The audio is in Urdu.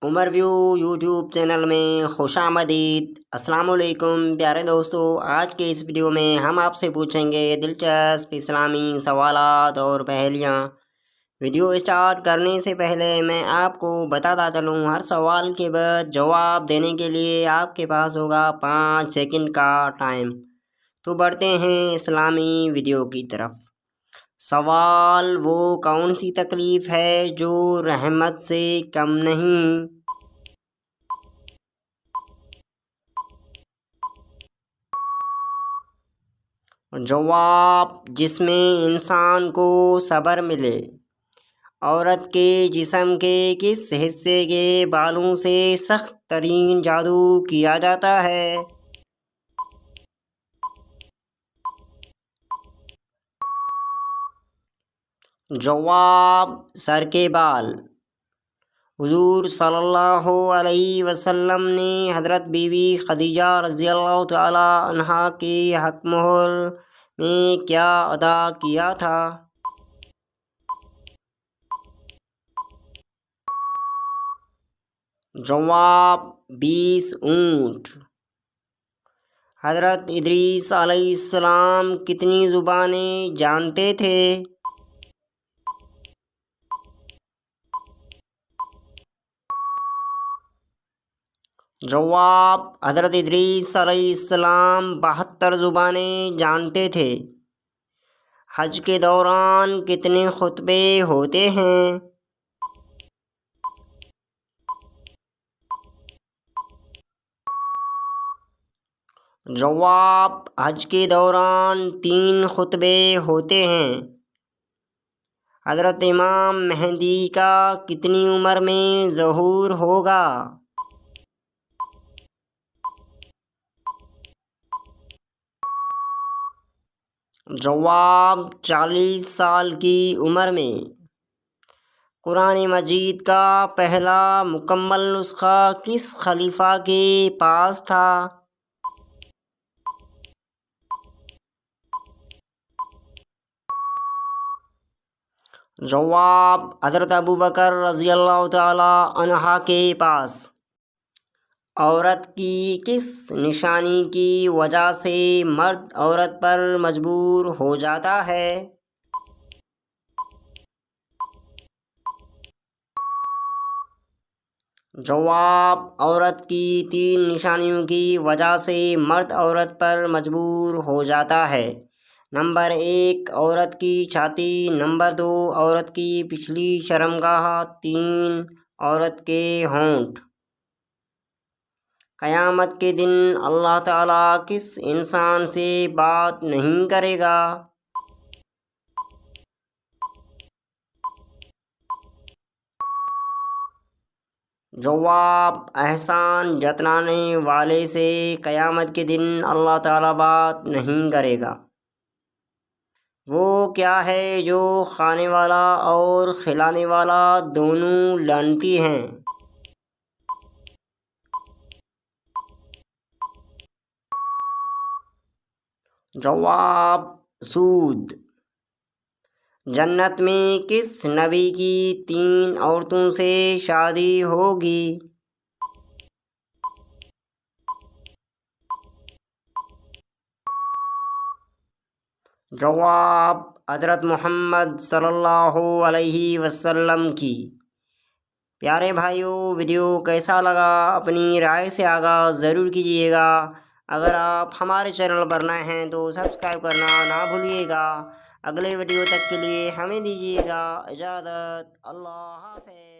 عمر ویو یوٹیوب چینل میں خوش آمدید۔ السلام علیکم پیارے دوستو، آج کے اس ویڈیو میں ہم آپ سے پوچھیں گے دلچسپ اسلامی سوالات اور پہیلیاں۔ ویڈیو اسٹارٹ کرنے سے پہلے میں آپ کو بتاتا چلوں، ہر سوال کے بعد جواب دینے کے لیے آپ کے پاس ہوگا 5 سیکنڈ کا ٹائم۔ تو بڑھتے ہیں اسلامی ویڈیو کی طرف۔ سوال: وہ کون سی تکلیف ہے جو رحمت سے کم نہیں؟ جواب: جس میں انسان کو صبر ملے۔ عورت کے جسم کے کس حصے کے بالوں سے سخت ترین جادو کیا جاتا ہے؟ جواب: سر کے بال۔ حضور صلی اللہ علیہ وسلم نے حضرت بی بی خدیجہ رضی اللہ تعالی عنہا کے حق مہر میں کیا ادا کیا تھا؟ جواب: 20 اونٹ۔ حضرت ادریس علیہ السلام کتنی زبانیں جانتے تھے؟ جواب: حضرت ادریس علیہ السلام 72 زبانیں جانتے تھے۔ حج کے دوران کتنے خطبے ہوتے ہیں؟ جواب: حج کے دوران 3 خطبے ہوتے ہیں۔ حضرت امام مہدی کا کتنی عمر میں ظہور ہوگا؟ جواب: 40 سال کی عمر میں۔ قرآن مجید کا پہلا مکمل نسخہ کس خلیفہ کے پاس تھا؟ جواب: حضرت ابوبکر رضی اللہ تعالی عنہ کے پاس۔ عورت کی کس نشانی کی وجہ سے مرد عورت پر مجبور ہو جاتا ہے؟ جواب: عورت کی 3 نشانیوں کی وجہ سے مرد عورت پر مجبور ہو جاتا ہے۔ نمبر 1 عورت کی چھاتی، نمبر 2 عورت کی پچھلی شرمگاہ، 3 عورت کے ہونٹ۔ قیامت کے دن اللہ تعالیٰ کس انسان سے بات نہیں کرے گا؟ جواب: احسان جتلانے والے سے قیامت کے دن اللہ تعالیٰ بات نہیں کرے گا۔ وہ کیا ہے جو کھانے والا اور کھلانے والا دونوں لعنتی ہیں؟ جواب: سود۔ جنت میں کس نبی کی 3 عورتوں سے شادی ہوگی؟ جواب: حضرت محمد صلی اللہ علیہ وسلم کی۔ پیارے بھائیوں، ویڈیو کیسا لگا اپنی رائے سے آگاہ ضرور کیجیے گا۔ اگر آپ ہمارے چینل پر نئے ہیں تو سبسکرائب کرنا نہ بھولیے گا۔ اگلے ویڈیو تک کے لیے ہمیں دیجیے گا اجازت۔ اللہ حافظ۔